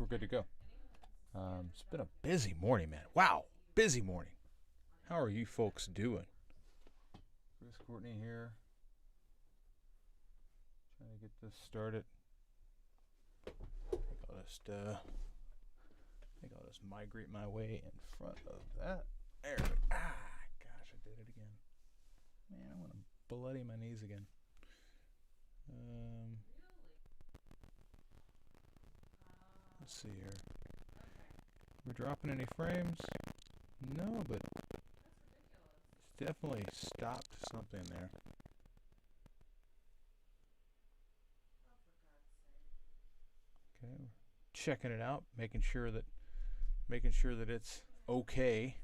good to go. It's been a busy morning, man. Wow, busy morning. How are you folks doing? Chris Courtney here. Trying to get this started. I think I'll just migrate my way in front of that. There we go. Gosh, I did it again. Man, I want to bloody my knees again. Let's see here. We're dropping any frames? No, but it's definitely stopped something there. Okay, checking it out, making sure that it's okay.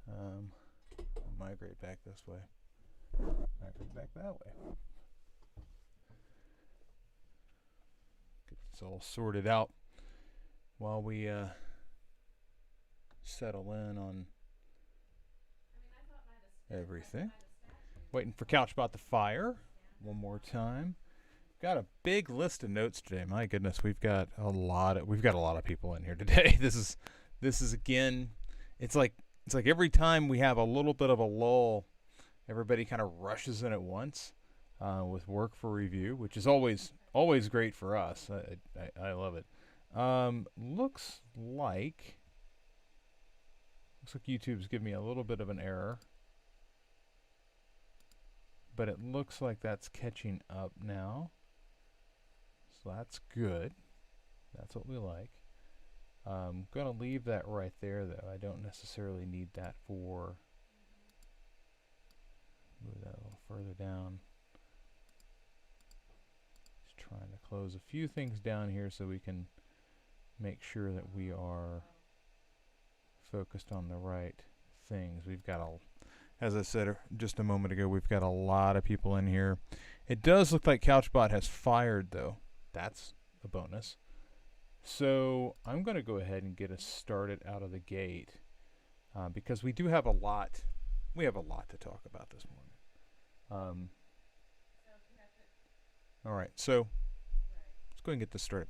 I'll migrate back this way. Migrate back that way. Get this all sorted out while we settle in on everything. Waiting for Couchbot to fire one more time. Got a big list of notes today. My goodness, we've got a lot of people in here today. This is again, it's like every time we have a little bit of a lull, everybody kind of rushes in at once with work for review, which is always great for us. I love it. Looks like YouTube's giving me a little bit of an error, but it looks like that's catching up now. So that's good. That's what we like. I'm going to leave that right there, though. I don't necessarily need that for... Move that a little further down. Just trying to close a few things down here so we can make sure that we are focused on the right things. We've got as I said just a moment ago, we've got a lot of people in here. It does look like Couchbot has fired, though. That's a bonus. So I'm going to go ahead and get us started out of the gate because we do have a lot. We have a lot to talk about this morning. All right, so let's go ahead and get this started.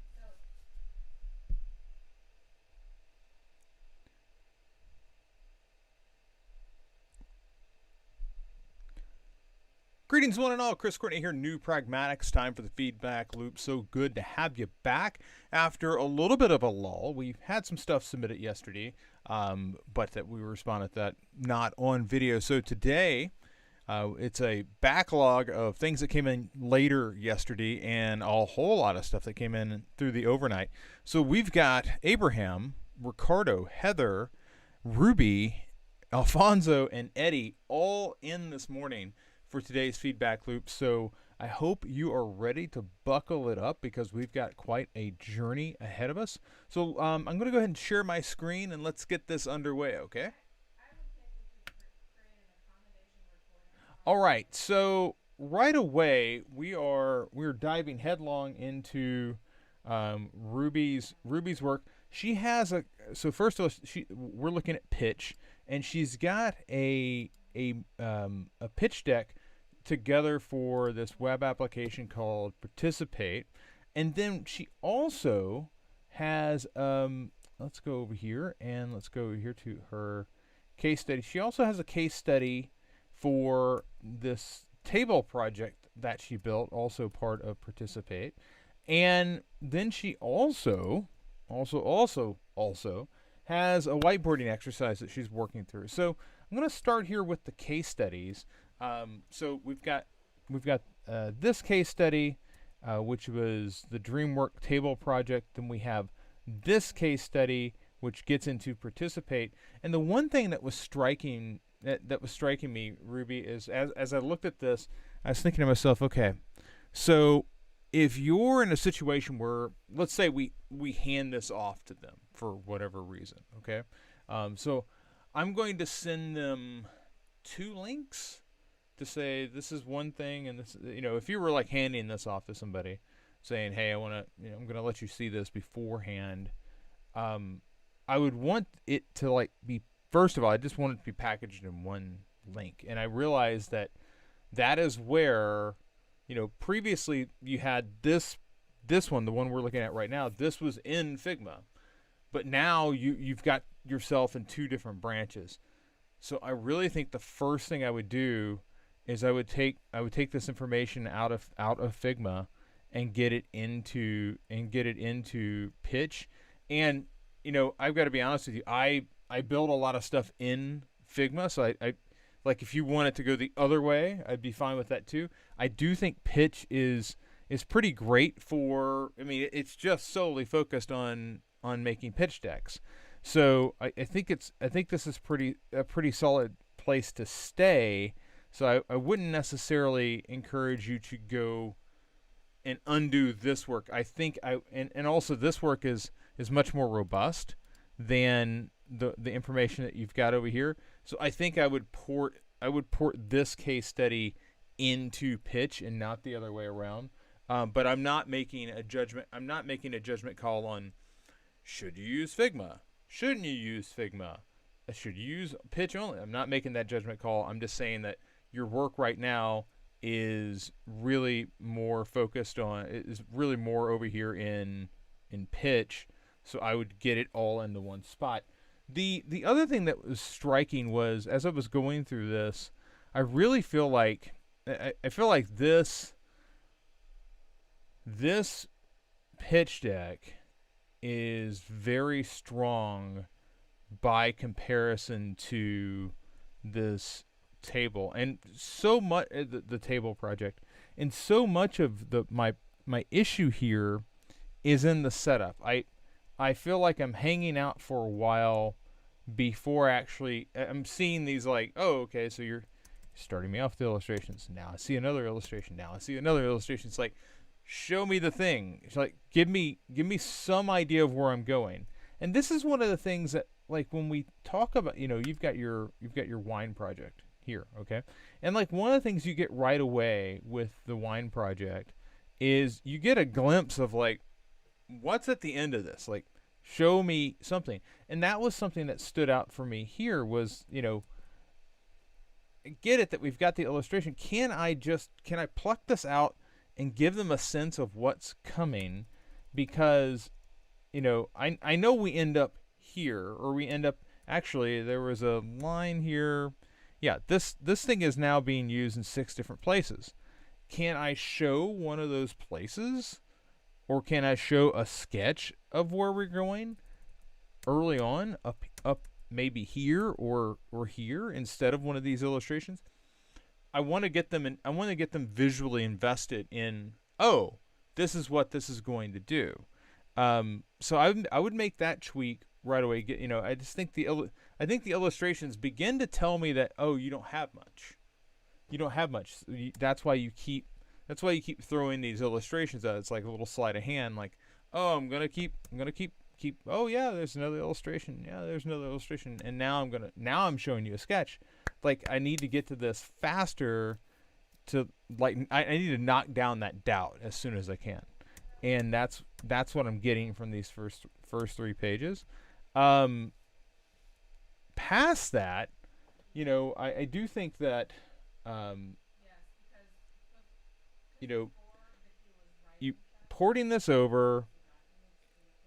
Greetings one and all, Chris Courtney here, New Pragmatics, time for the feedback loop. So good to have you back after a little bit of a lull. We've had some stuff submitted yesterday, but that we responded to that not on video. So today, it's a backlog of things that came in later yesterday and a whole lot of stuff that came in through the overnight. So we've got Abraham, Ricardo, Heather, Ruby, Alfonso, and Eddie all in this morning for today's feedback loop. So I hope you are ready to buckle it up because we've got quite a journey ahead of us. So I'm going to go ahead and share my screen and let's get this underway, okay? All right, so right away we're diving headlong into Ruby's work. She has so first of all, we're looking at pitch, and she's got a pitch deck together for this web application called Participate. And then she also has let's go over here and let's go over here to her case study. She also has a case study for this table project that she built, also part of Participate. And then she also has a whiteboarding exercise that she's working through. So I'm going to start here with the case studies. So we've got this case study, which was the DreamWork table project. Then we have this case study, which gets into Participate. And the one thing that was striking me, Ruby, is as I looked at this, I was thinking to myself, okay, so if you're in a situation where, let's say we hand this off to them for whatever reason, okay, so I'm going to send them 2 links to say this is one thing, and this, if you were like handing this off to somebody, saying, hey, I'm going to let you see this beforehand, I would want it to like be, first of all, I just want it to be packaged in one link, and I realized that is where, previously you had this this one, the one we're looking at right now, this was in Figma, but now you've got yourself in two different branches. So I really think the first thing I would do is I would take this information out of Figma and get it into Pitch. And I've got to be honest with you, I build a lot of stuff in Figma, so I like, if you want it to go the other way, I'd be fine with that too. I do think Pitch is pretty great for. I mean, it's just solely focused on making pitch decks. So I think this is a pretty solid place to stay. So I wouldn't necessarily encourage you to go and undo this work. I think and also this work is much more robust than the information that you've got over here. So I think I would port this case study into Pitch and not the other way around. But I'm not making a judgment. I'm not making a judgment call on should you use Figma, shouldn't you use Figma, should you use Pitch only. I'm not making that judgment call. I'm just saying that your work right now is really more focused on is really more over here in Pitch. So I would get it all into one spot. The other thing that was striking was, as I was going through this, I really feel like I feel like this pitch deck is very strong by comparison to this table, and so much the table project, and so much of my issue here is in the setup. I feel like I'm hanging out for a while before actually I'm seeing these, like, oh, okay, so you're starting me off with the illustrations. Now I see another illustration. Now I see another illustration. It's like, show me the thing. It's like, give me some idea of where I'm going. And this is one of the things that, like, when we talk about, you've got your wine project here, okay? And like, one of the things you get right away with the wine project is you get a glimpse of, like, what's at the end of this? Like, show me something. And that was something that stood out for me here was, get it that we've got the illustration. Can I pluck this out and give them a sense of what's coming? Because, I know we end up here, or we end up, actually, there was a line here. Yeah, this thing is now being used in 6 different places. Can I show one of those places? Or can I show a sketch of where we're going early on, up maybe here or here, instead of one of these illustrations? I want to get them visually invested in, oh, this is what this is going to do. So I would make that tweak right away. I just think I think the illustrations begin to tell me that, oh, you don't have much. You don't have much. That's why you keep throwing these illustrations out. It's like a little sleight of hand, like, oh, I'm gonna keep. Oh yeah, there's another illustration. Yeah, there's another illustration. And now I'm showing you a sketch. Like, I need to get to this faster. To, like, I need to knock down that doubt as soon as I can. And that's what I'm getting from these first 3 pages. Past that, I do think that. You porting this over,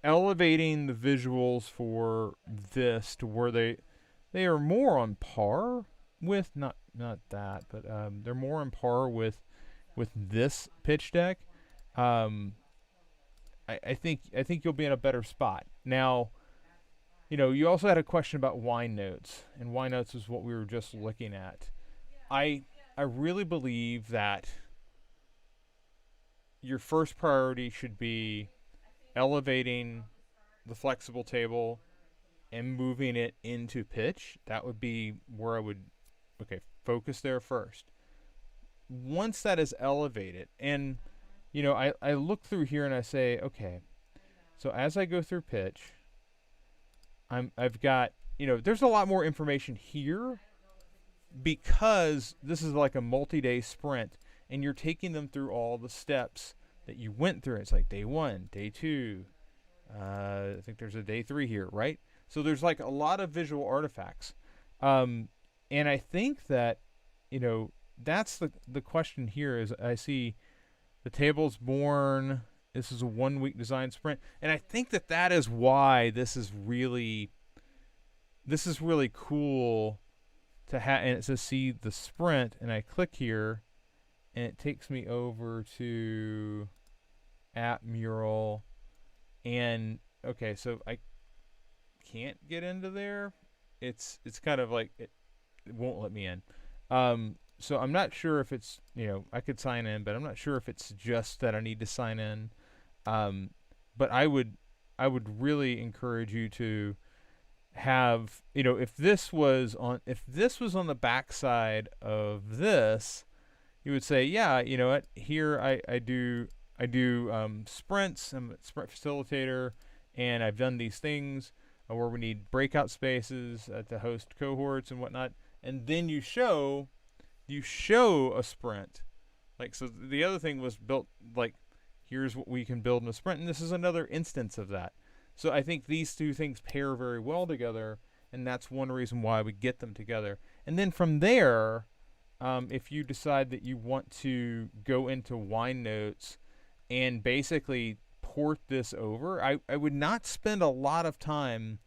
elevating the visuals for this to where they are more on par with, not that, but they're more on par with this pitch deck. I think you'll be in a better spot. Now, you also had a question about wine notes, and wine notes is what we were just looking at. I really believe that your first priority should be elevating the flexible table and moving it into Pitch. That would be where I would, focus there first. Once that is elevated, and, I look through here and I say, okay, so as I go through Pitch, I've got, there's a lot more information here because this is like a multi-day sprint. And you're taking them through all the steps that you went through. It's like day 1, day 2. I think there's a day 3 here, right? So there's like a lot of visual artifacts. And I think that, that's the question here is I see the table's born. This is a 1-week design sprint, and I think that is why this is really cool to have. And it says see the sprint, and I click here, and it takes me over to app mural, and okay, so I can't get into there. It's kind of like it won't let me in. So I'm not sure if it's, I could sign in, but I'm not sure if it's just that I need to sign in. But I would really encourage you to have, if this was on the backside of this, you would say, yeah, you know what, here I do sprints. I'm a sprint facilitator, and I've done these things where we need breakout spaces to host cohorts and whatnot. And then you show a sprint. Like, so the other thing was built like, here's what we can build in a sprint, and this is another instance of that. So I think these two things pair very well together, and that's one reason why we get them together. And then from there, if you decide that you want to go into wine notes and basically port this over, I would not spend a lot of time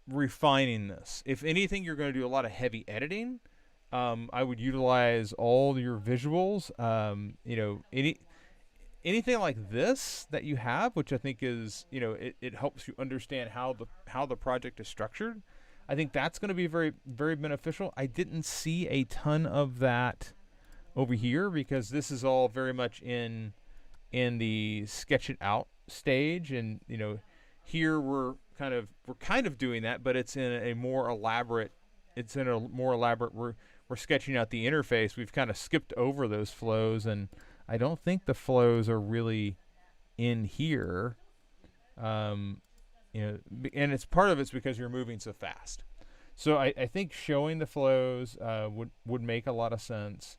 refining this. If anything, you're going to do a lot of heavy editing. I would utilize all your visuals. Anything like this that you have, which I think is, it helps you understand how the project is structured. I think that's going to be very, very beneficial. I didn't see a ton of that over here because this is all very much in the sketch it out stage, and here we're kind of doing that, but it's in a more elaborate. We're sketching out the interface. We've kind of skipped over those flows, and I don't think the flows are really in here. And it's part of it's because you're moving so fast. So I think showing the flows would make a lot of sense.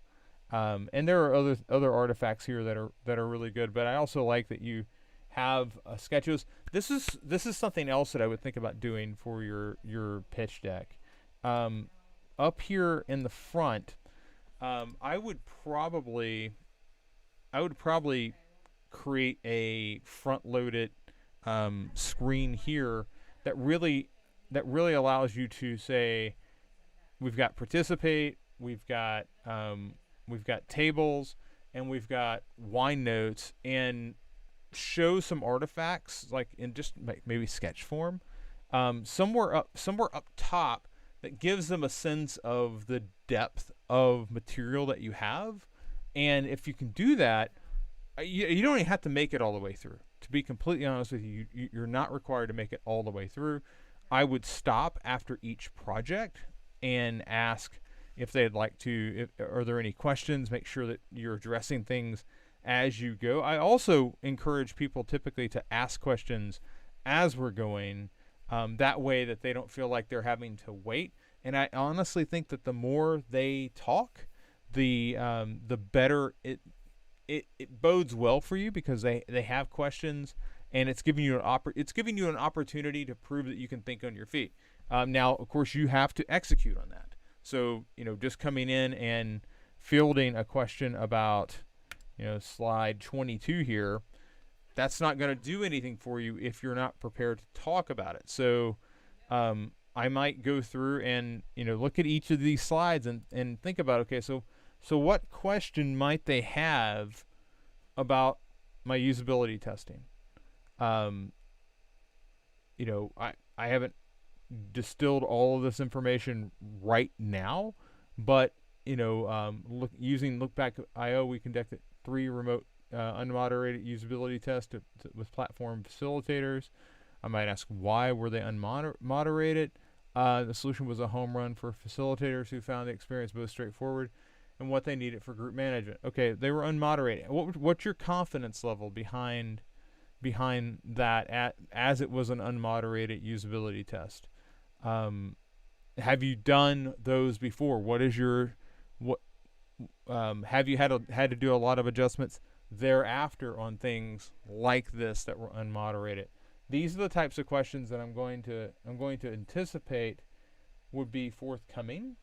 And there are other artifacts here that are really good. But I also like that you have sketches. This is something else that I would think about doing for your pitch deck. Up here in the front, I would probably create a front-loaded screen here that really allows you to say, we've got participate, we've got tables, and we've got wine notes, and show some artifacts like in just maybe sketch form, somewhere up top, that gives them a sense of the depth of material that you have. And if you can do that, you don't even have to make it all the way through. To be completely honest with you, you're not required to make it all the way through. I would stop after each project and ask if they'd like to, are there any questions? Make sure that you're addressing things as you go. I also encourage people typically to ask questions as we're going. That way that they don't feel like they're having to wait. And I honestly think that the more they talk, the better it bodes well for you, because they have questions, and it's giving you an opportunity to prove that you can think on your feet. Now, of course, you have to execute on that. So, just coming in and fielding a question about, slide 22 here, that's not going to do anything for you if you're not prepared to talk about it. So I might go through and look at each of these slides and think about, okay, so what question might they have about my usability testing? I haven't distilled all of this information right now, but using Lookback.io, we conducted 3 remote unmoderated usability tests with platform facilitators. I might ask, why were they unmoderated? The solution was a home run for facilitators who found the experience both straightforward and what they needed for group management. Okay, they were unmoderated. What's your confidence level behind that as it was an unmoderated usability test? Have you done those before? Have you had to do a lot of adjustments thereafter on things like this that were unmoderated? These are the types of questions that I'm going to anticipate would be forthcoming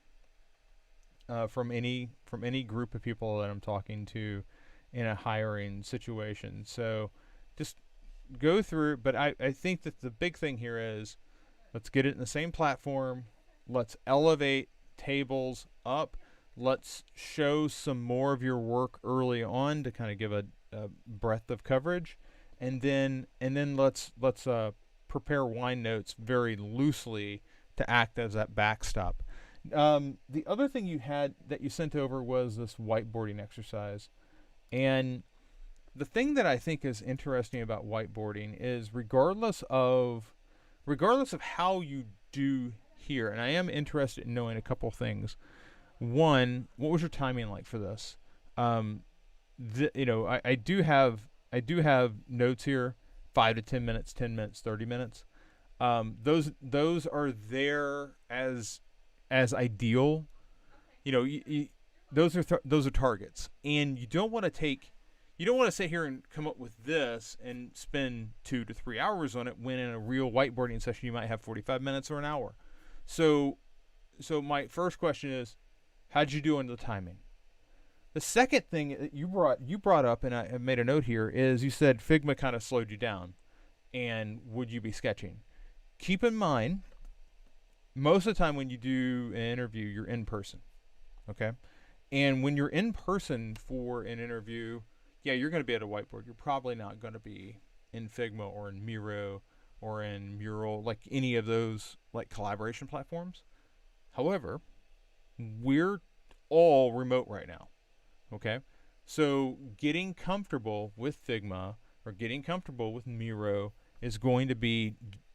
from any group of people that I'm talking to in a hiring situation. So just go through. But I think that the big thing here is let's get it in the same platform. Let's elevate tables up. Let's show some more of your work early on to kind of give a breadth of coverage, and then let's prepare wine notes very loosely to act as that backstop. The other thing you had that you sent over was this whiteboarding exercise, and the thing that I think is interesting about whiteboarding is regardless of how you do here, and I am interested in knowing a couple things. One, what was your timing like for this? I do have notes here, 5 to 10 minutes, 10 minutes, 30 minutes. Those are there as ideal. Those are targets, and you don't want to sit here and come up with this and spend 2 to 3 hours on it when in a real whiteboarding session you might have 45 minutes or an hour. So my first question is, how'd you do on the timing? The second thing that you brought up, and I made a note here, is you said Figma kind of slowed you down, and would you be sketching? Keep in mind, most of the time when you do an interview, you're in person, okay? And when you're in person for an interview, yeah, you're going to be at a whiteboard. You're probably not going to be in Figma or in Miro or in Mural, like any of those like collaboration platforms. However, we're all remote right now, okay? So getting comfortable with Figma or getting comfortable with Miro is going to be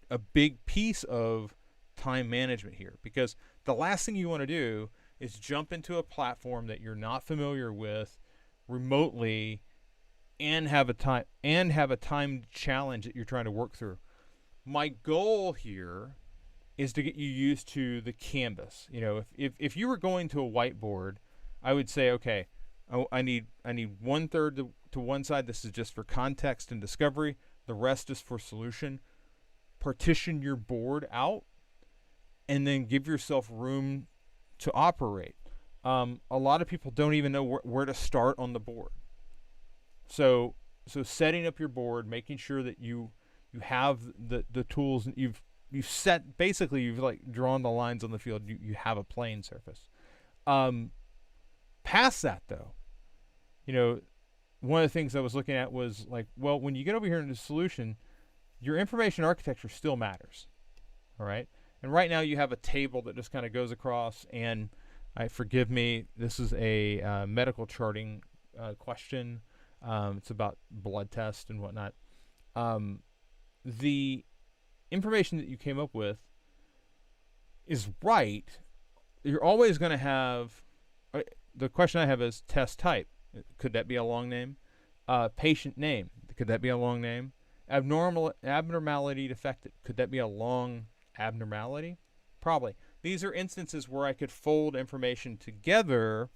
a big piece of time management here, because the last thing you want to do is jump into a platform that you're not familiar with remotely and have a time challenge that you're trying to work through. My goal here is to get you used to the canvas. If you were going to a whiteboard, I would say, okay, I need 1/3 to one side. This is just for context and discovery. The rest is for solution. Partition your board out, and then give yourself room to operate. A lot of people don't even know where to start on the board. So setting up your board, making sure that you have the tools, and you've like drawn the lines on the field. You have a playing surface. Past that though, one of the things I was looking at was like, well, when you get over here into the solution, your information architecture still matters. All right. And right now you have a table that just kind of goes across, and forgive me, this is a medical charting question. It's about blood tests and whatnot. The information that you came up with is right. You're always going to have, the question I have is test type. Could that be a long name? Patient name. Could that be a long name? Abnormality detected. Could that be a long abnormality? Probably. These are instances where I could fold information together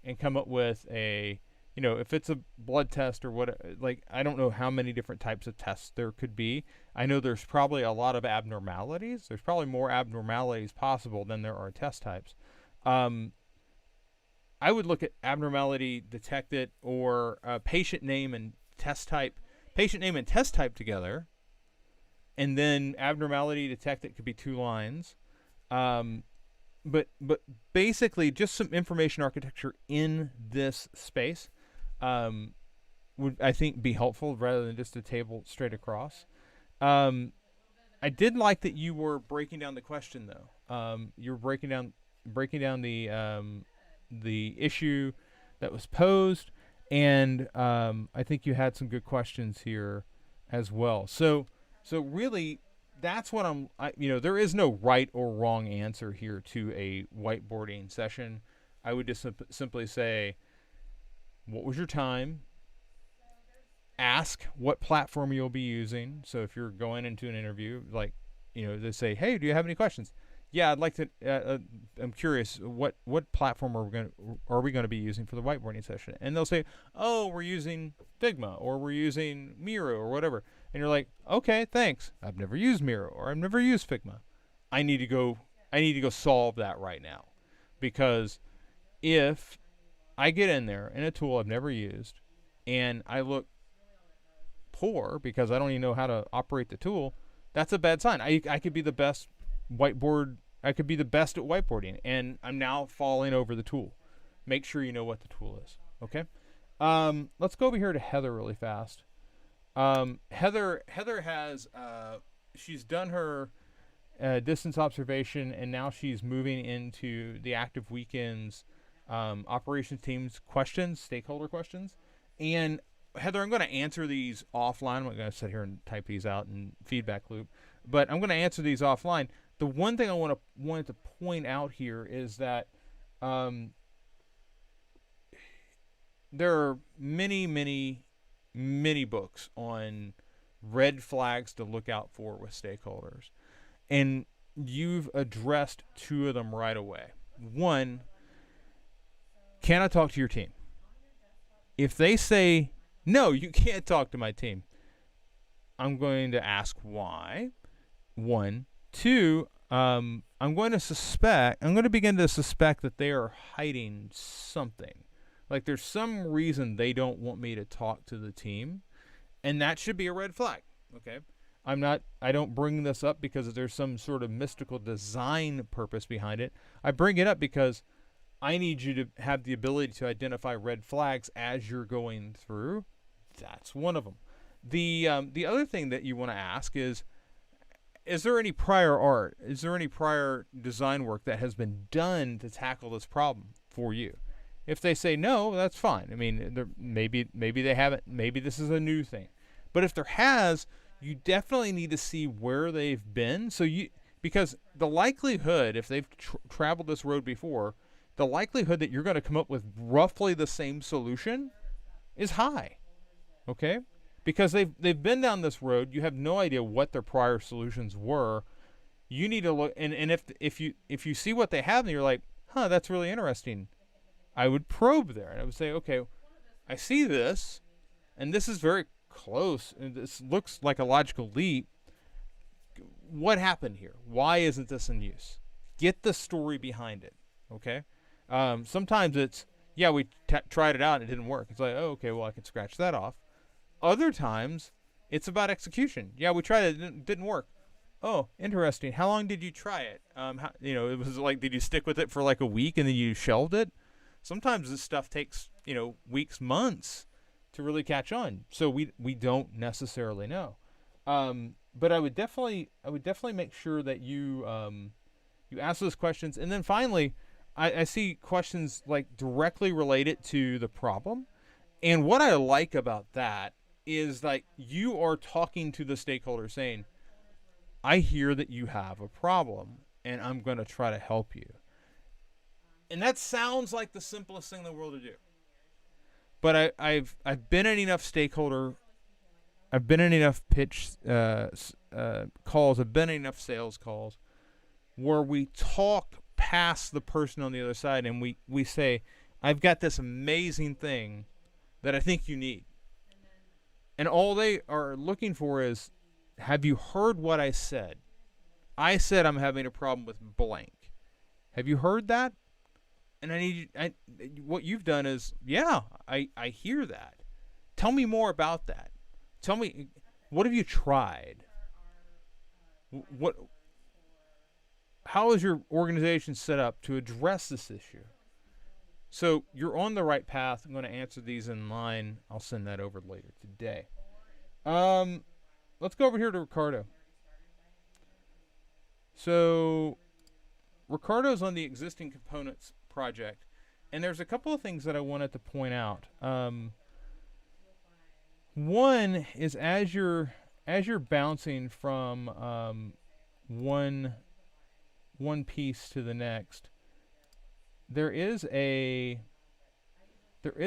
and come up with a, if it's a blood test or what, like, I don't know how many different types of tests there could be. I know there's probably a lot of abnormalities. There's probably more abnormalities possible than there are test types. I would look at abnormality detected or patient name and test type together, and then abnormality detected could be 2 lines. But basically just some information architecture in this space would, I think, be helpful rather than just a table straight across. I did like that you were breaking down the question though. You were breaking down the issue that was posed, and I think you had some good questions here as well. So really, that's what there is no right or wrong answer here to a whiteboarding session. I would just simply say, what was your time? Ask what platform you'll be using. So if you're going into an interview, like, they say, hey, do you have any questions? Yeah, I'd like to, I'm curious, what platform are we going to be using for the whiteboarding session? And they'll say, oh, we're using Figma, or we're using Miro, or whatever. And you're like, okay, thanks. I've never used Miro, or I've never used Figma. I need to go solve that right now. Because if I get in there in a tool I've never used, and I look poor because I don't even know how to operate the tool, that's a bad sign. I could be the best whiteboard. I could be the best at whiteboarding, and I'm now falling over the tool. Make sure you know what the tool is. Okay. Let's go over here to Heather really fast. Heather has she's done her distance observation, and now she's moving into the active weekends operations teams questions, stakeholder questions. And Heather, I'm going to answer these offline. I'm not going to sit here and type these out in feedback loop, but I'm going to answer these offline. The one thing I wanted to point out here is that there are many books on red flags to look out for with stakeholders, and you've addressed two of them right away. One, can I talk to your team? If they say no, you can't talk to my team, I'm going to ask why. One. Two, I'm going to begin to suspect that they are hiding something. Like there's some reason they don't want me to talk to the team, and that should be a red flag. Okay. I don't bring this up because there's some sort of mystical design purpose behind it. I bring it up because I need you to have the ability to identify red flags as you're going through. That's one of them. The other thing that you want to ask is there any prior art? Is there any prior design work that has been done to tackle this problem for you? If they say no, that's fine. I mean, maybe they haven't. Maybe this is a new thing. But if there has, you definitely need to see where they've been. Because the likelihood, if they've traveled this road before, the likelihood that you're going to come up with roughly the same solution is high. Okay? Because they've been down this road, you have no idea what their prior solutions were. You need to look, and if you see what they have, and you're like, huh, that's really interesting, I would probe there, and I would say, okay, I see this, and this is very close, and this looks like a logical leap. What happened here? Why isn't this in use? Get the story behind it. Okay. Sometimes it's, yeah, we tried it out and it didn't work. It's like, oh, okay, well, I can scratch that off. Other times, it's about execution. Yeah, we tried it, it didn't work. Oh, interesting. How long did you try it? It was like, did you stick with it for like a week and then you shelved it? Sometimes this stuff takes, weeks, months to really catch on. So we don't necessarily know. But I would definitely make sure that you ask those questions. And then finally, I see questions like directly related to the problem. And what I like about that is like you are talking to the stakeholder saying, I hear that you have a problem and I'm going to try to help you. And that sounds like the simplest thing in the world to do. But I've been in enough pitch calls, I've been in enough sales calls where we talk past the person on the other side and we say, I've got this amazing thing that I think you need. And all they are looking for is, have you heard what I said? I said I'm having a problem with blank. Have you heard that? And what you've done is, yeah, I hear that. Tell me more about that. Tell me, what have you tried? How is your organization set up to address this issue? So you're on the right path. I'm going to answer these in line. I'll send that over later today. Let's go over here to Ricardo. So Ricardo's on the existing components project, and there's a couple of things that I wanted to point out. One is as you're bouncing from one piece to the next, there is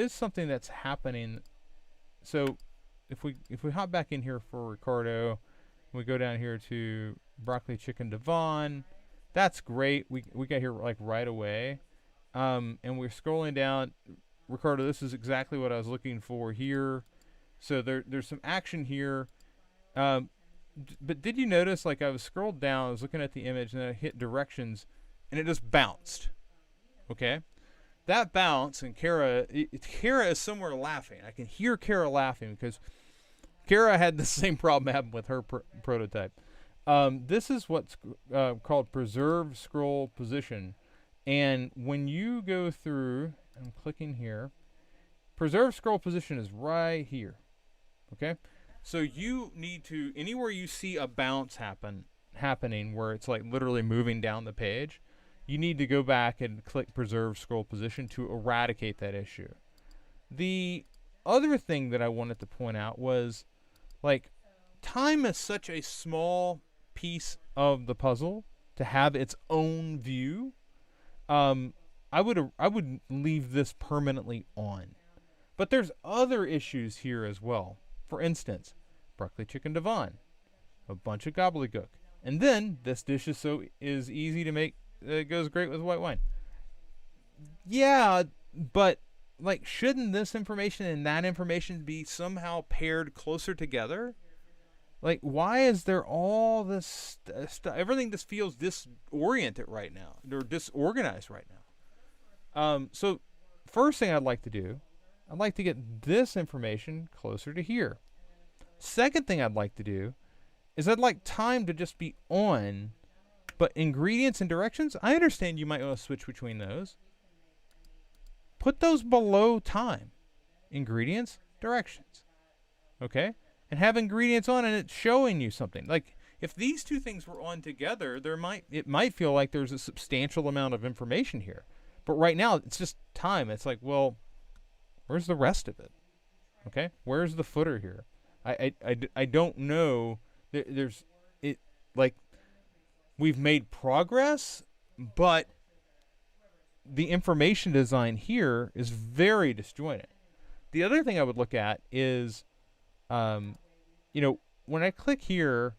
something that's happening. So if we hop back in here for Ricardo, we go down here to broccoli chicken Devon. That's great. We got here like right away, and we're scrolling down. Ricardo, this is exactly what I was looking for here. So there's some action here. But did you notice, like, I was scrolled down, I was looking at the image, and then I hit directions, and it just bounced. Okay? that bounce, and Kara is somewhere laughing. I can hear Kara laughing because Kara had the same problem happen with her prototype. This is what's called preserve scroll position. And when you go through, I'm clicking here, preserve scroll position is right here. Okay? So you need to, anywhere you see a bounce happening where it's like literally moving down the page, you need to go back and click preserve scroll position to eradicate that issue. The other thing that I wanted to point out was, like, time is such a small piece of the puzzle to have its own view. I would leave this permanently on. But there's other issues here as well. For instance, broccoli chicken Devon, a bunch of gobbledygook, and then this dish is easy to make. It goes great with white wine. Yeah, but like, shouldn't this information and that information be somehow paired closer together? Like, why is there all this stuff? Everything just feels disoriented right now, or disorganized right now. So first thing I'd like to do, I'd like to get this information closer to here. Second thing I'd like to do is I'd like time to just be on, but ingredients and directions, I understand you might want to switch between those. Put those below time. Ingredients, directions. Okay? And have ingredients on and it's showing you something. Like, if these two things were on together, it might feel like there's a substantial amount of information here. But right now, it's just time. It's like, well, where's the rest of it? Okay? Where's the footer here? I don't know. There's it, like, we've made progress, but the information design here is very disjointed. The other thing I would look at is, when I click here,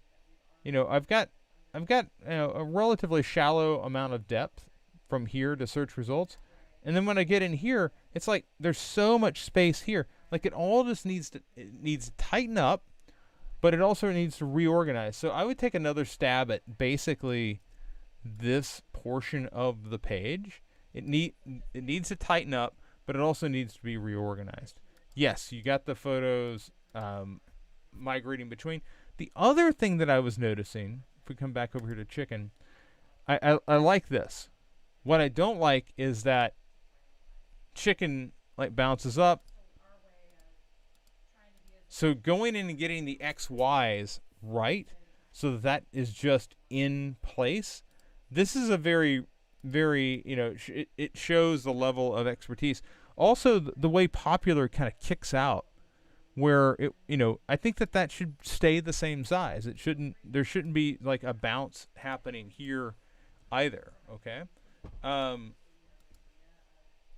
I've got a relatively shallow amount of depth from here to search results. And then when I get in here, it's like there's so much space here. Like, it all just needs to tighten up, but it also needs to reorganize. So I would take another stab at basically this portion of the page. It needs to tighten up, but it also needs to be reorganized. Yes, you got the photos migrating between. The other thing that I was noticing, if we come back over here to chicken, I like this. What I don't like is that chicken like bounces up. So going in and getting the XYs right, so that is just in place. This is a very, very, it shows the level of expertise. Also, the way popular kind of kicks out, where it, I think that should stay the same size. There shouldn't be like a bounce happening here either. Okay.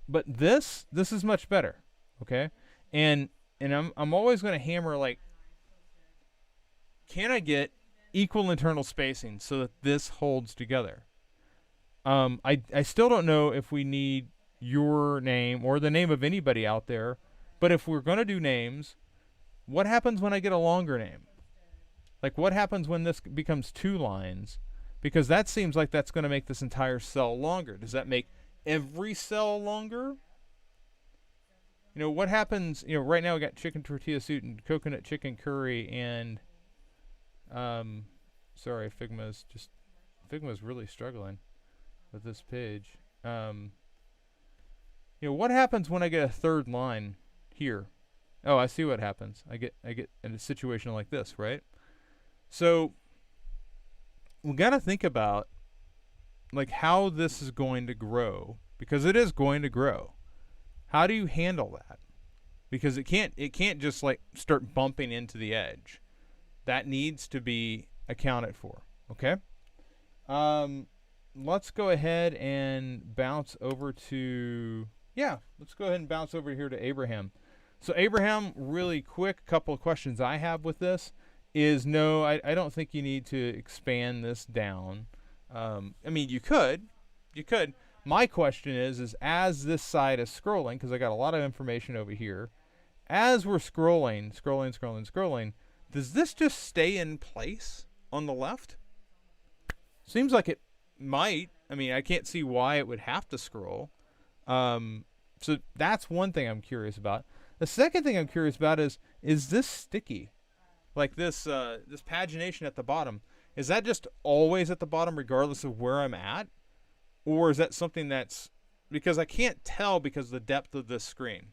But this is much better. Okay. And I'm always going to hammer, like, can I get equal internal spacing so that this holds together? I still don't know if we need your name or the name of anybody out there, but if we're going to do names, what happens when I get a longer name? Like, what happens when this becomes 2 lines? Because that seems like that's going to make this entire cell longer. Does that make every cell longer? What happens, right now we got chicken tortilla soup and coconut chicken curry and, sorry, Figma's really struggling with this page. What happens when I get a third line here? Oh, I see what happens. I get in a situation like this, right? So we got to think about, like, how this is going to grow, because it is going to grow. How do you handle that? Because it can't just like start bumping into the edge. That needs to be accounted for. Okay. Let's go ahead and bounce over to here to Abraham. So Abraham, really quick, couple of questions I have with this is, no, I don't think you need to expand this down. I mean, you could. My question is as this side is scrolling, because I got a lot of information over here, as we're scrolling, does this just stay in place on the left? Seems like it might. I mean, I can't see why it would have to scroll. So that's one thing I'm curious about. The second thing I'm curious about is this sticky? Like this pagination at the bottom, is that just always at the bottom regardless of where I'm at? Or is that something that's, because I can't tell because of the depth of this screen.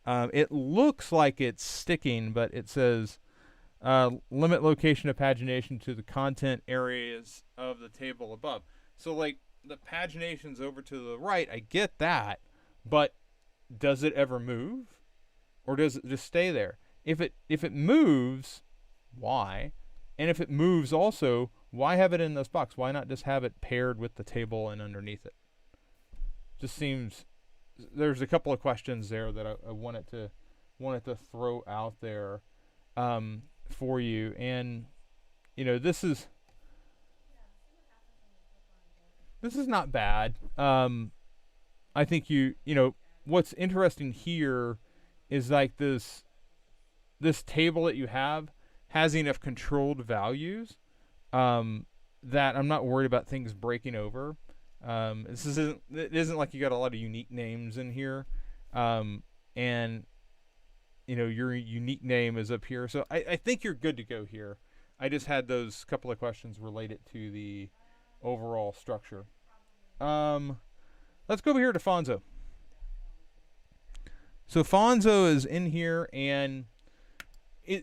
It looks like it's sticking, but it says limit location of pagination to the content areas of the table above. So like the pagination's over to the right, I get that, but does it ever move? Or does it just stay there? If it moves, why? And if it moves also, why have it in this box? Why not just have it paired with the table and underneath it? Just seems, there's a couple of questions there that I wanted to throw out there for you. And this is not bad. I think what's interesting here is like this table that you have has enough controlled values that I'm not worried about things breaking over. It isn't like you got a lot of unique names in here, and your unique name is up here. So I think you're good to go here. I just had those couple of questions related to the overall structure. Let's go over here to Fonzo. So Fonzo is in here, and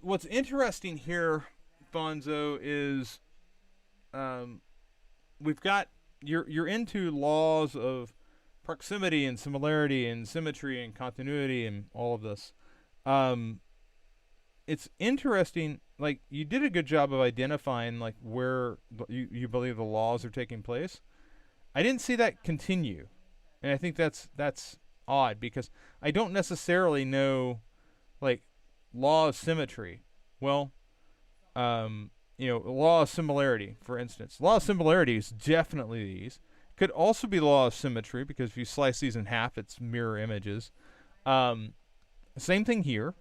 what's interesting here, Fonzo, is we've got you're into laws of proximity and similarity and symmetry and continuity and all of this. It's interesting. Like, you did a good job of identifying like where you believe the laws are taking place. I didn't see that continue, and I think that's odd because I don't necessarily know like law of symmetry. Well, law of similarity, for instance. Law of similarity is definitely these. Could also be law of symmetry because if you slice these in half, it's mirror images. Same thing here,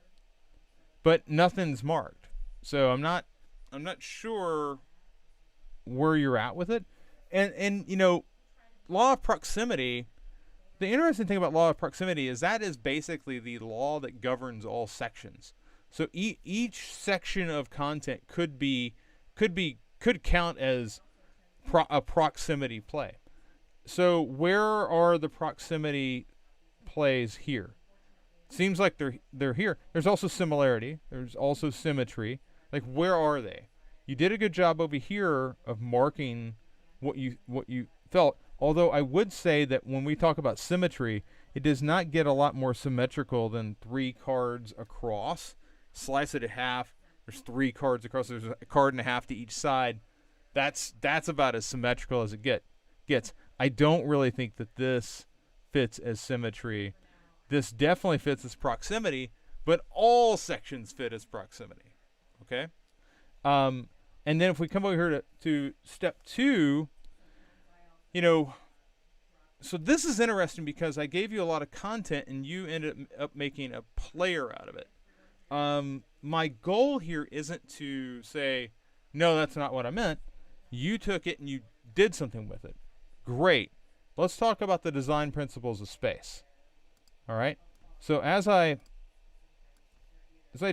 but nothing's marked. So I'm not sure where you're at with it. And law of proximity. The interesting thing about law of proximity is that is basically the law that governs all sections. So each section of content could count as a proximity play. So where are the proximity plays here? Seems like they're here. There's also similarity. There's also symmetry. Like, where are they? You did a good job over here of marking what you felt. Although I would say that when we talk about symmetry, it does not get a lot more symmetrical than 3 cards across. Slice it in half. There's 3 cards across. There's a card and a half to each side. That's about as symmetrical as it gets. I don't really think that this fits as symmetry. This definitely fits as proximity, but all sections fit as proximity. Okay? And then if we come over here to step 2, so this is interesting because I gave you a lot of content and you ended up making a player out of it. My goal here isn't to say, no, that's not what I meant. You took it and you did something with it. Great. Let's talk about the design principles of space. All right. So as I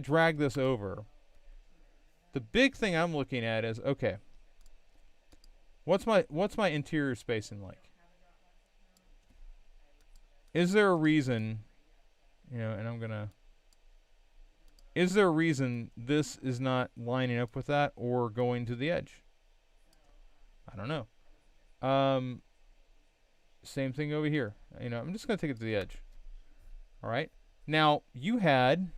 drag this over, the big thing I'm looking at is, okay, what's my interior spacing like? Is there a reason, is there a reason this is not lining up with that or going to the edge? I don't know. Same thing over here. I'm just going to take it to the edge. All right. Now, you had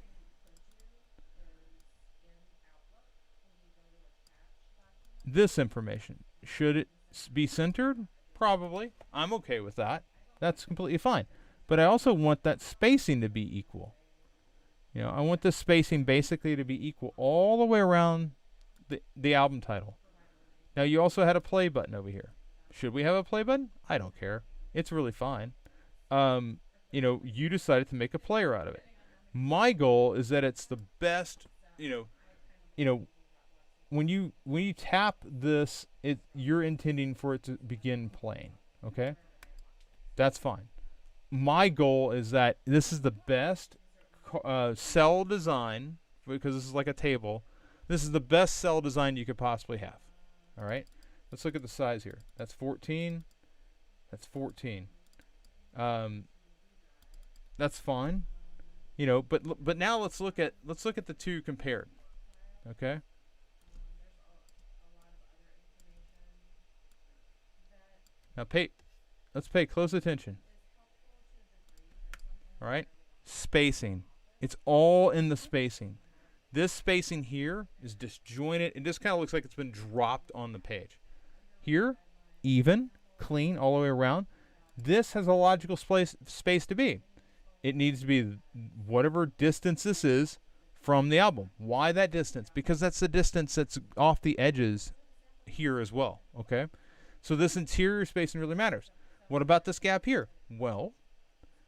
this information. Should it be centered? Probably. I'm okay with that. That's completely fine. But I also want that spacing to be equal. I want the spacing basically to be equal all the way around the album title. Now, you also had a play button over here. Should we have a play button? I don't care. It's really fine. You decided to make a player out of it. My goal is that it's the best, when you tap this, you're intending for it to begin playing. Okay? That's fine. my goal is that this is the best cell design, because this is like a table. This is the best cell design you could possibly have. All right, let's look at the size here. That's 14. That's 14. That's fine, you know. But now let's look at the two compared. Okay. Now let's pay close attention. All right, spacing. It's all in the spacing. This spacing here is disjointed. It just kind of looks like it's been dropped on the page. Here, even, clean all the way around. This has a logical space to be. It needs to be whatever distance this is from the album. Why that distance? Because that's the distance that's off the edges here as well. Okay, so this interior spacing really matters. What about this gap here? Well,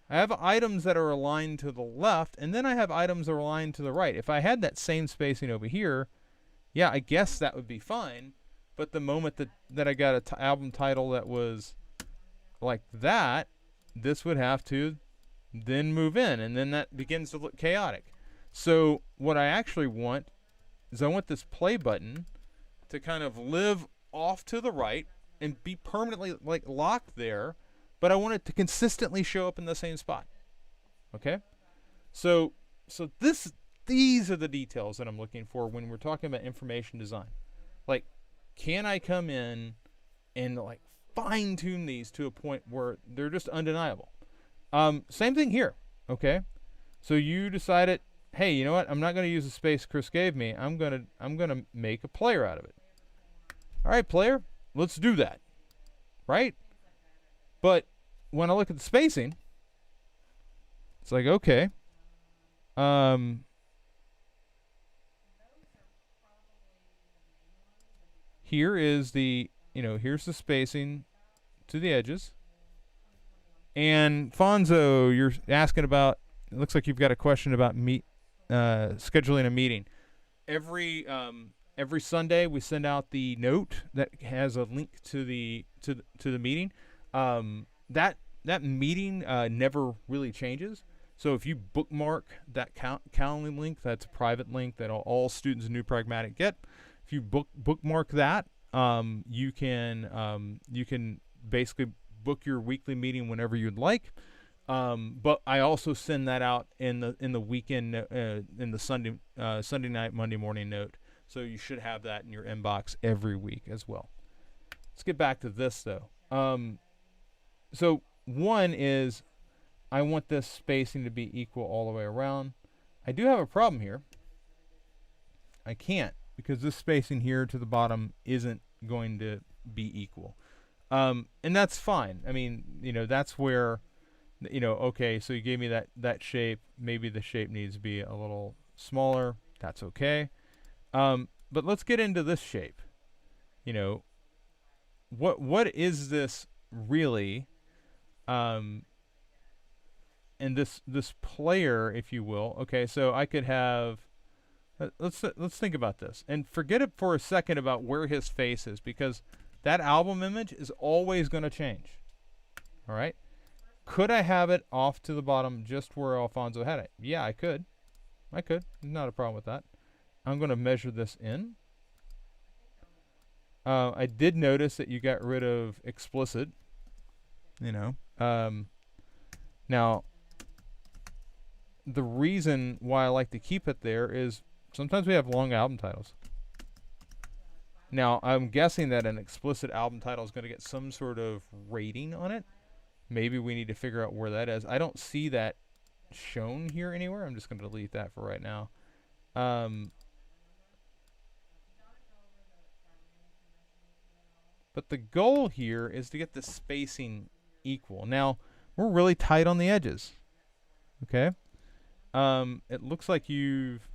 I have items that are aligned to the left, and then I have items that are aligned to the right. If I had that same spacing over here, yeah, I guess that would be fine. But the moment that I got an album title that was like that, this would have to then move in, and then that begins to look chaotic. So what I actually want is I want this play button to kind of live off to the right and be permanently like locked there, but I want it to consistently show up in the same spot. Okay? So these are the details that I'm looking for when we're talking about information design. Like, can I come in and like fine tune these to a point where they're just undeniable? Same thing here. Okay? So you decided, hey, you know what? I'm not going to use the space Chris gave me. I'm gonna make a player out of it. All right, player, let's do that. Right? But when I look at the spacing, it's like, okay, here is the, here's the spacing to the edges. And Fonzo, you're asking about, it looks like you've got a question about scheduling a meeting. Every Sunday we send out the note that has a link to the meeting. That meeting never really changes. So if you bookmark that Calendly link, that's a private link that all students in New Pragmatic get. If you bookmark that, you can basically book your weekly meeting whenever you'd like. But I also send that out in the weekend, in the Sunday night, Monday morning note. So you should have that in your inbox every week as well. Let's get back to this though. So one is I want this spacing to be equal all the way around. I do have a problem here. I can't, because this spacing here to the bottom isn't going to be equal. And that's fine. I mean, that's where, okay, so you gave me that shape. Maybe the shape needs to be a little smaller. That's okay. But let's get into this shape. What is this really? And this player, if you will. Okay, so I could have. Let's think about this and forget it for a second about where his face is, because that album image is always going to change. All right. Could I have it off to the bottom just where Alfonso had it? Yeah, I could. Not a problem with that. I'm going to measure this in. I did notice that you got rid of explicit. Now, the reason why I like to keep it there is sometimes we have long album titles. Now, I'm guessing that an explicit album title is going to get some sort of rating on it. Maybe we need to figure out where that is. I don't see that shown here anywhere. I'm just going to delete that for right now. But the goal here is to get the spacing equal. Now, we're really tight on the edges. Okay? It looks like you've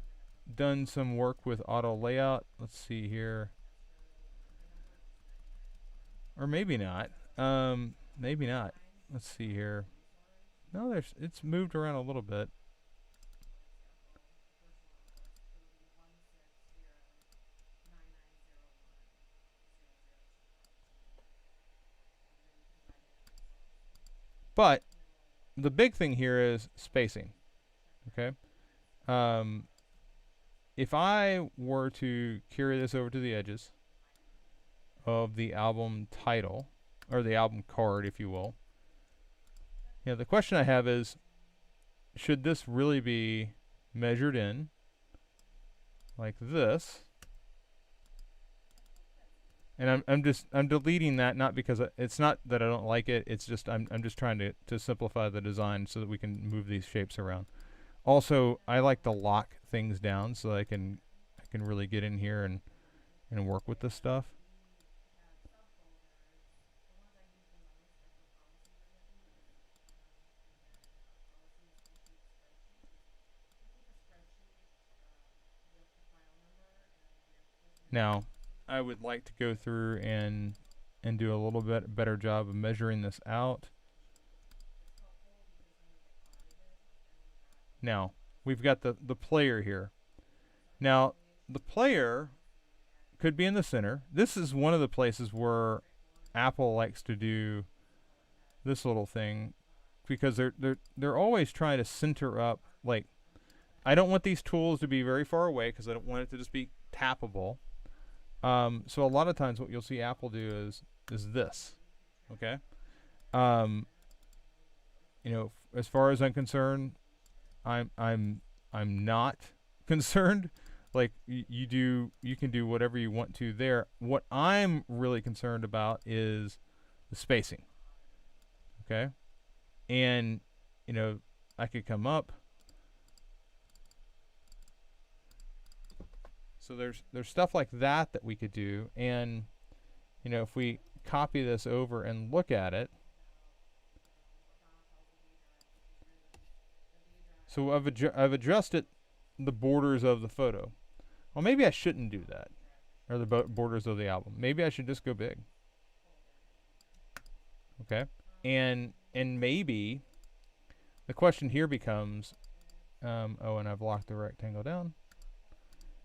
done some work with auto layout. Let's see here. Or maybe not. Maybe not. Let's see here. No, it's moved around a little bit. But the big thing here is spacing. Okay. Um, if I were to carry this over to the edges of the album title, or the album card, if you will, the question I have is, should this really be measured in like this? And I'm deleting that, not because it's not that I don't like it. It's just I'm just trying to simplify the design so that we can move these shapes around. Also, I like to lock things down so I can really get in here and work with this stuff. Now, I would like to go through and do a little bit better job of measuring this out. Now, we've got the player here. Now, the player could be in the center. This is one of the places where Apple likes to do this little thing because they're always trying to center up. Like, I don't want these tools to be very far away because I don't want it to just be tappable. So a lot of times what you'll see Apple do is this. Okay. Um, as far as I'm concerned, I'm not concerned. Like you can do whatever you want to there. What I'm really concerned about is the spacing. Okay, and I could come up. So there's stuff like that we could do, and if we copy this over and look at it. So I've adjusted the borders of the photo. Well, maybe I shouldn't do that, or the borders of the album. Maybe I should just go big. Okay, and maybe the question here becomes, oh, and I've locked the rectangle down.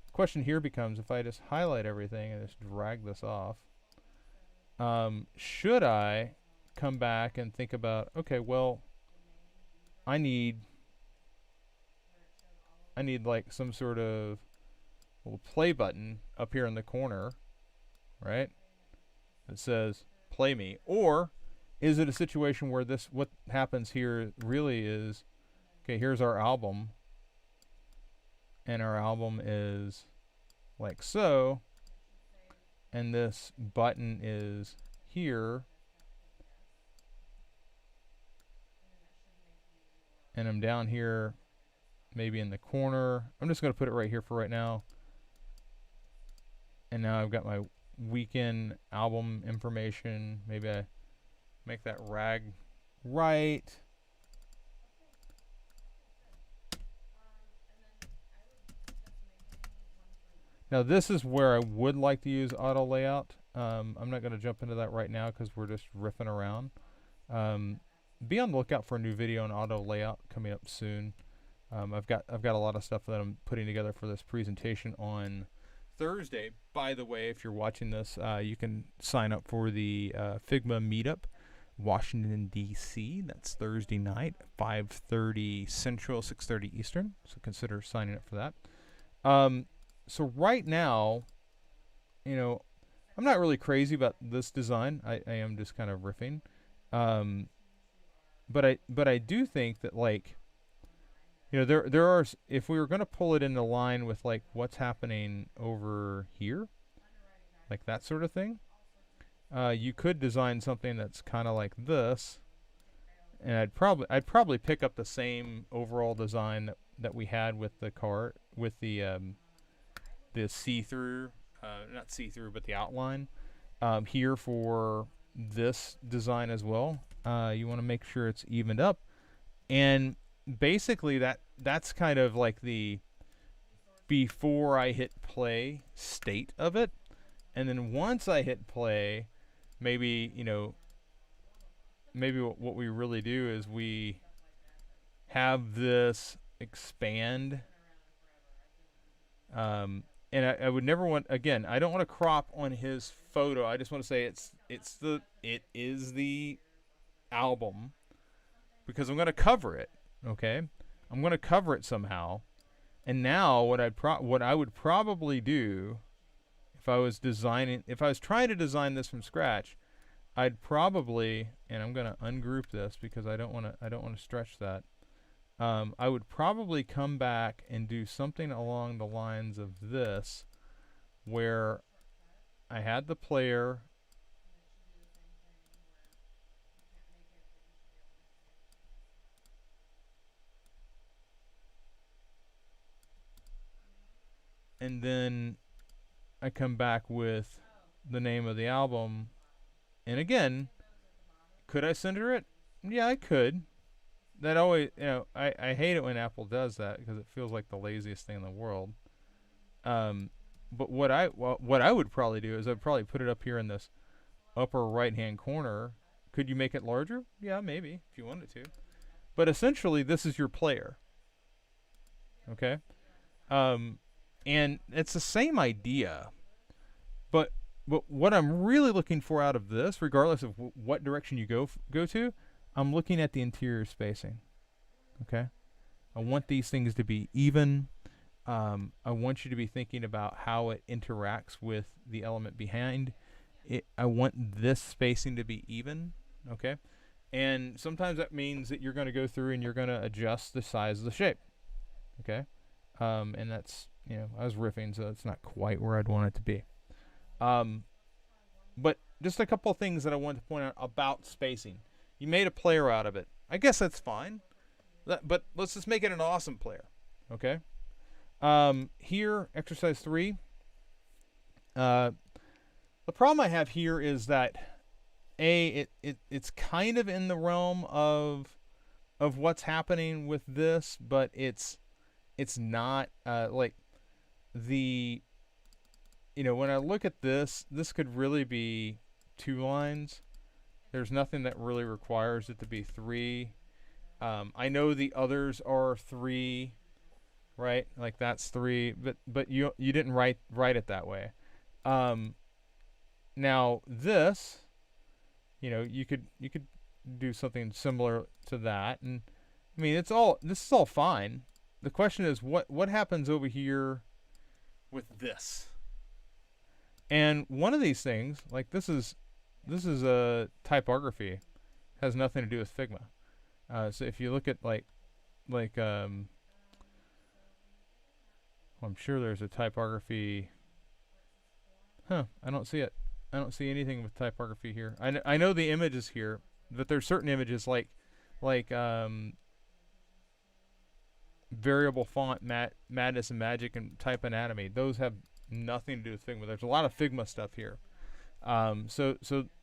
The question here becomes, if I just highlight everything and just drag this off, should I come back and think about, okay, well, I need like some sort of little play button up here in the corner, right? That says play me. Or is it a situation where what happens here really is, okay, here's our album, and our album is like so, and this button is here, and I'm down here maybe in the corner. I'm just going to put it right here for right now. And now I've got my weekend album information. Maybe I make that rag right. Now this is where I would like to use auto layout. I'm not going to jump into that right now because we're just riffing around. Be on the lookout for a new video on auto layout coming up soon. I've got a lot of stuff that I'm putting together for this presentation on Thursday. By the way, if you're watching this, you can sign up for the Figma meetup, Washington D.C. That's Thursday night, 5:30 Central, 6:30 Eastern. So consider signing up for that. So right now, I'm not really crazy about this design. I am just kind of riffing. But I do think that, like, there are, if we were going to pull it into line with like what's happening over here, like that sort of thing, you could design something that's kind of like this, and I'd probably pick up the same overall design that we had with the cart, with the see-through, not see-through, but the outline here for this design as well. You want to make sure it's evened up, and basically that's kind of like the before I hit play state of it. And then once I hit play, maybe what we really do is we have this expand, and I would never want, again, I don't want to crop on his photo. I just want to say it is the album. because I'm going to cover it. Okay, I'm going to cover it somehow. And now what I would probably do if I was trying to design this from scratch, I'd probably, and I'm going to ungroup this because I don't want to stretch that. I would probably come back and do something along the lines of this, where I had the player and then I come back with the name of the album. And again, could I center it? Yeah, I could. That always, I hate it when Apple does that because it feels like the laziest thing in the world. But what I would probably do is I'd probably put it up here in this upper right-hand corner. Could you make it larger? Yeah, maybe if you wanted to. But essentially, this is your player. Okay, and it's the same idea, but what I'm really looking for out of this, regardless of what direction you go to, I'm looking at the interior spacing. Okay, I want these things to be even. I want you to be thinking about how it interacts with the element behind it. I want this spacing to be even. Okay, and sometimes that means that you're going to go through and you're going to adjust the size of the shape. Okay, and that's, I was riffing, so it's not quite where I'd want it to be. But just a couple of things that I wanted to point out about spacing. You made a player out of it. I guess that's fine. But let's just make it an awesome player. Okay? Here, exercise 3. The problem I have here is that it's kind of in the realm of what's happening with this, but it's not like the, when I look at this could really be 2 lines. There's nothing that really requires it to be 3. I know the others are 3, right? Like that's 3, but you didn't write it that way. Now this, you could do something similar to that, and I mean this is all fine. The question is what happens over here with this. And one of these things, like this is a typography, has nothing to do with Figma. So if you look at I'm sure there's a typography. I don't see it. I don't see anything with typography here. I know the image is here, but there's certain images like variable font, madness and magic, and type anatomy. Those have nothing to do with Figma. There's a lot of Figma stuff here. So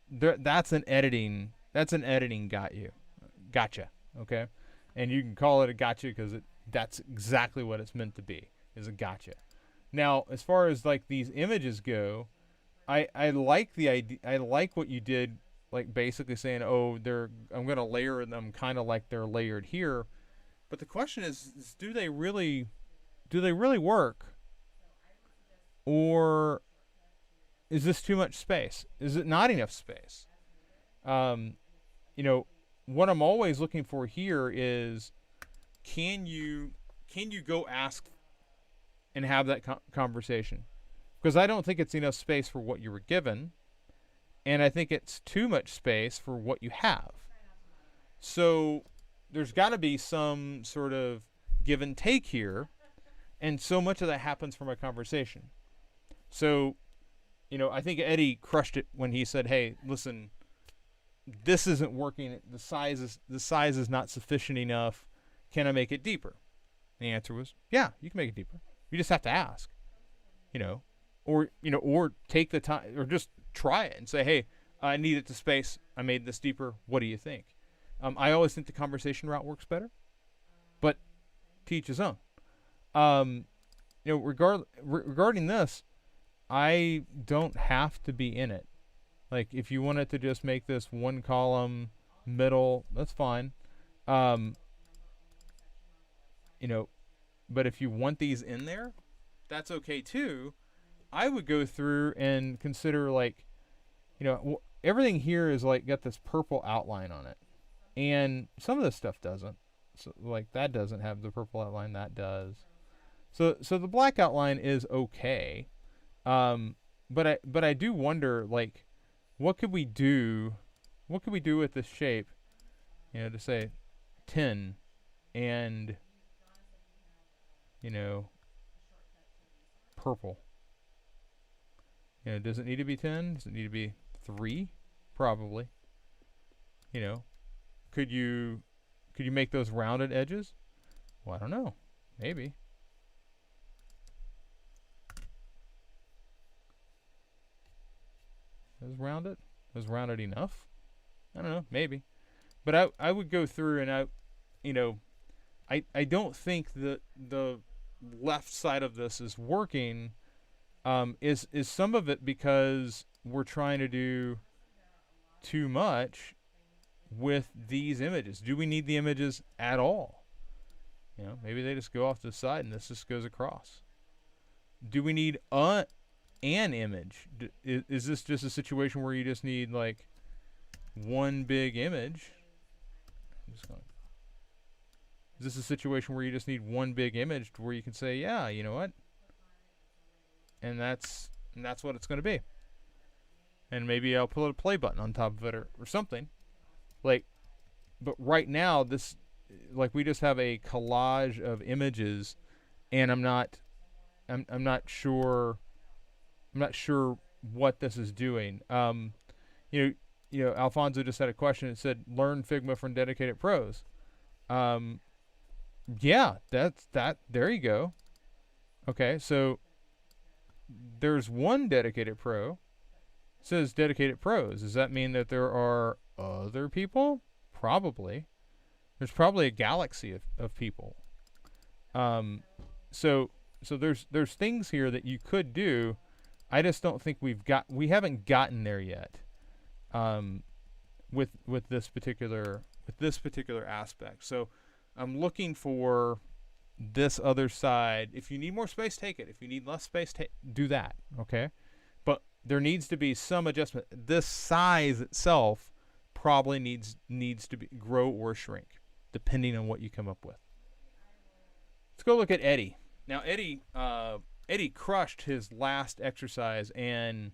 that's an editing gotcha. Okay, and you can call it a gotcha because that's exactly what it's meant to be, is a gotcha. Now, as far as like these images go, I like the idea. I like what you did, like basically saying, I'm going to layer them kind of like they're layered here. But the question is do they really work? Or is this too much space? Is it not enough space? What I'm always looking for here is, can you go ask and have that conversation? Because I don't think it's enough space for what you were given, and I think it's too much space for what you have. So there's got to be some sort of give and take here, and so much of that happens from a conversation. So, I think Eddie crushed it when he said, "Hey, listen, this isn't working. The size is not sufficient enough. Can I make it deeper?" And the answer was, "Yeah, you can make it deeper. You just have to ask." Or take the time, or just try it and say, "Hey, I need it to space. I made this deeper. What do you think?" I always think the conversation route works better, but to each his own. Regarding this, I don't have to be in it. Like, if you wanted to just make this 1 column middle, that's fine. But if you want these in there, that's okay too. I would go through and consider everything here is like got this purple outline on it. and some of this stuff doesn't. So like that doesn't have the purple outline, that does. So the black outline is okay. But I do wonder, like, what could we do? What could we do with this shape? To say 10 and purple. Does it need to be 10? Does it need to be 3? Probably. Could you make those rounded edges? Well, I don't know. Maybe. Is rounded? Is rounded enough? I don't know. Maybe. But I would go through and I don't think that the left side of this is working. Is some of it because we're trying to do too much with these images? Do we need the images at all? Maybe they just go off to the side and this just goes across. Do we need an image? Is this just a situation where you just need like one big image? Is this a situation where you just need one big image where you can say, yeah, you know what? And that's what it's going to be. And maybe I'll put a play button on top of it or something. But right now, this, we just have a collage of images, and I'm not sure what this is doing. Alfonso just had a question. It said, learn Figma from dedicated pros. Yeah, that's that. There you go. Okay, so there's one dedicated pro. It says dedicated pros. Does that mean that there are other people? Probably. There's probably a galaxy of people. So there's things here that you could do. I just don't think we haven't gotten there yet. With this particular aspect. So I'm looking for this other side. If you need more space, take it. If you need less space, do that. Okay, but there needs to be some adjustment. This size itself probably needs to grow or shrink, depending on what you come up with. Let's go look at Eddie. Now Eddie crushed his last exercise, and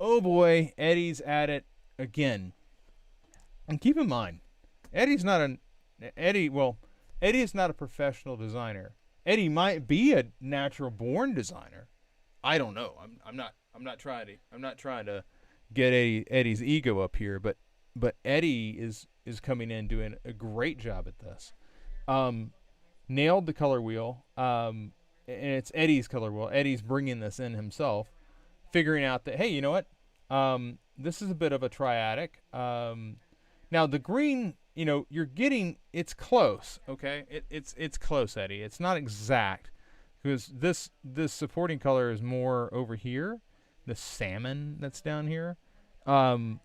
oh boy, Eddie's at it again. And keep in mind, Eddie is not a professional designer. Eddie might be a natural born designer. I don't know. I'm not trying to get Eddie's ego up here, but Eddie is coming in doing a great job at this. Nailed the color wheel. And it's Eddie's color wheel. Eddie's bringing this in himself, figuring out that, hey, you know what? This is a bit of a triadic. Now the green, you're getting, it's close, okay? It's close, Eddie. It's not exact, because this supporting color is more over here, the salmon that's down here. But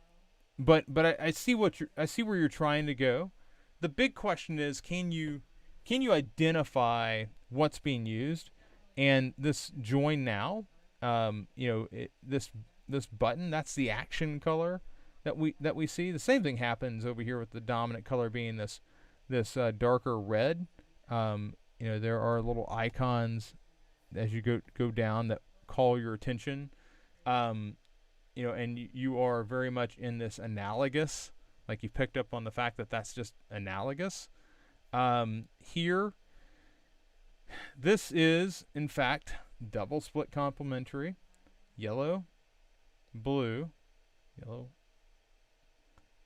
I see where you're trying to go. The big question is, can you identify what's being used? And this join now, this button, that's the action color that we see. The same thing happens over here with the dominant color being this darker red. There are little icons as you go down that call your attention. And you are very much in this analogous, like you picked up on the fact that that's just analogous. Here, this is in fact double split complementary, yellow, blue, yellow,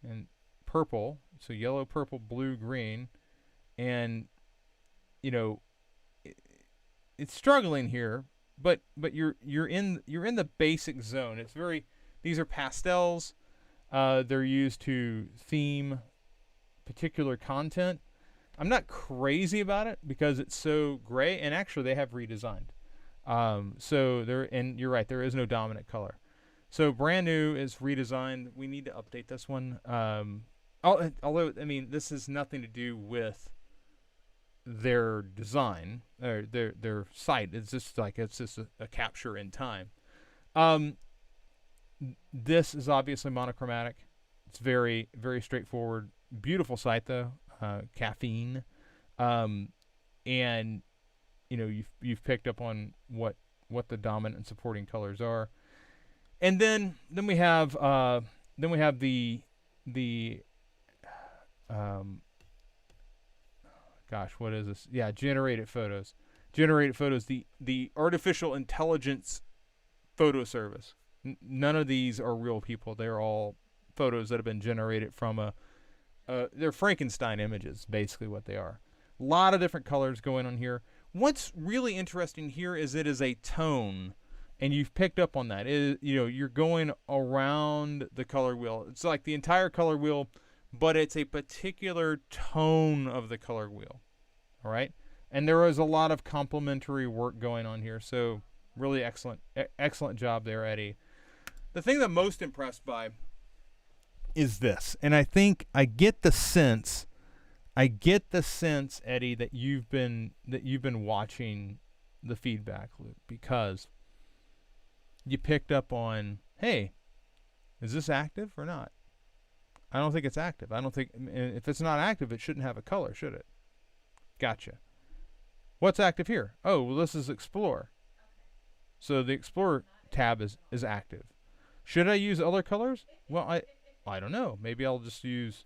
and purple. So yellow, purple, blue, green, and it's struggling here, but you're in the basic zone. It's these are pastels. They're used to theme particular content. I'm not crazy about it because it's so gray, and actually they have redesigned. And you're right, there is no dominant color. So brand new is redesigned. We need to update this one. Although this has nothing to do with their design or their site. It's just a capture in time. This is obviously monochromatic. It's very, very straightforward. beautiful site though. Caffeine, um, and you've picked up on what the dominant and supporting colors are, and then we have the um, gosh, what is this? Yeah, generated photos. Generated photos. The artificial intelligence photo service. None of these are real people. They're all photos that have been generated from they're Frankenstein images, basically what they are. A lot of different colors going on here. What's really interesting here is it is a tone, and you've picked up on that. You're going around the color wheel. It's like the entire color wheel, but it's a particular tone of the color wheel. All right, and there is a lot of complementary work going on here. So really excellent job there, Eddie. The thing that I'm most impressed by is this, and I think I get the sense, Eddie, that you've been watching the feedback loop, because you picked up on, hey, is this active or not? I don't think it's active. I don't think, if it's not active, it shouldn't have a color, should it? Gotcha. What's active here? Oh, well, this is Explore. So the Explore tab is active. Should I use other colors? Well, I don't know. Maybe I'll just use,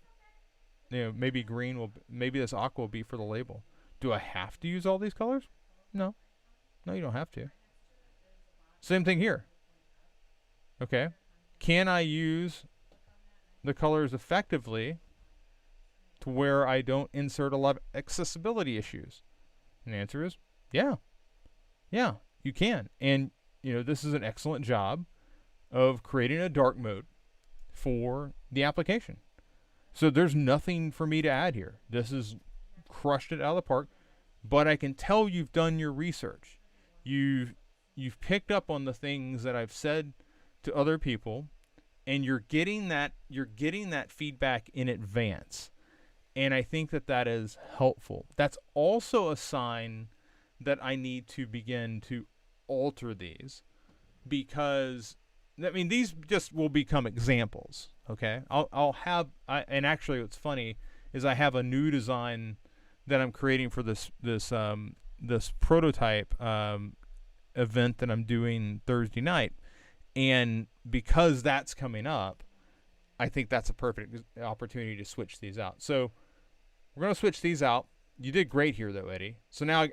maybe green will, maybe this aqua will be for the label. Do I have to use all these colors? No. No, you don't have to. Same thing here. Okay. Can I use the colors effectively to where I don't insert a lot of accessibility issues? And the answer is, yeah. Yeah, you can. And, this is an excellent job of creating a dark mode for the application. So there's nothing for me to add here. This is crushed it out of the park, but I can tell you've done your research. You've picked up on the things that I've said to other people, and you're getting that feedback in advance. And I think that is helpful. That's also a sign that I need to begin to alter these, because these just will become examples. Okay, I'll have, and actually what's funny is I have a new design that I'm creating for this prototype event that I'm doing Thursday night, and because that's coming up, I think that's a perfect opportunity to switch these out. So we're going to switch these out. You did great here, though, Eddie. So now,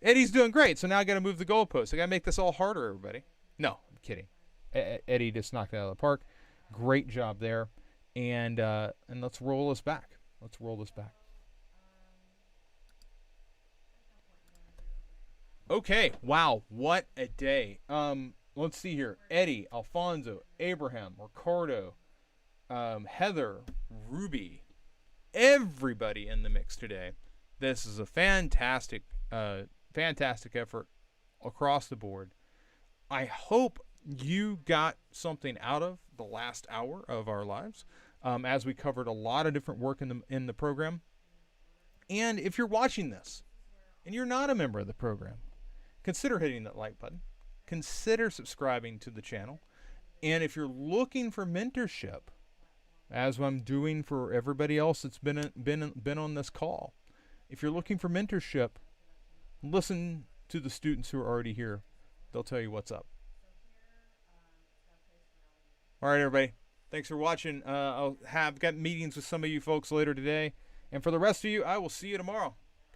Eddie's doing great. So now I got to move the goalposts. I got to make this all harder, everybody. No, I'm kidding. Eddie just knocked it out of the park. Great job there. And let's roll this back. Okay. Wow. What a day. Let's see here. Eddie, Alfonso, Abraham, Ricardo, Heather, Ruby, everybody in the mix today. This is a fantastic effort across the board. I hope you got something out of the last hour of our lives, as we covered a lot of different work in the program. And if you're watching this and you're not a member of the program, consider hitting that like button. Consider subscribing to the channel. And if you're looking for mentorship, as I'm doing for everybody else that's been on this call, if you're looking for mentorship, listen to the students who are already here. They'll tell you what's up. All right, everybody. Thanks for watching. I've got meetings with some of you folks later today. And for the rest of you, I will see you tomorrow.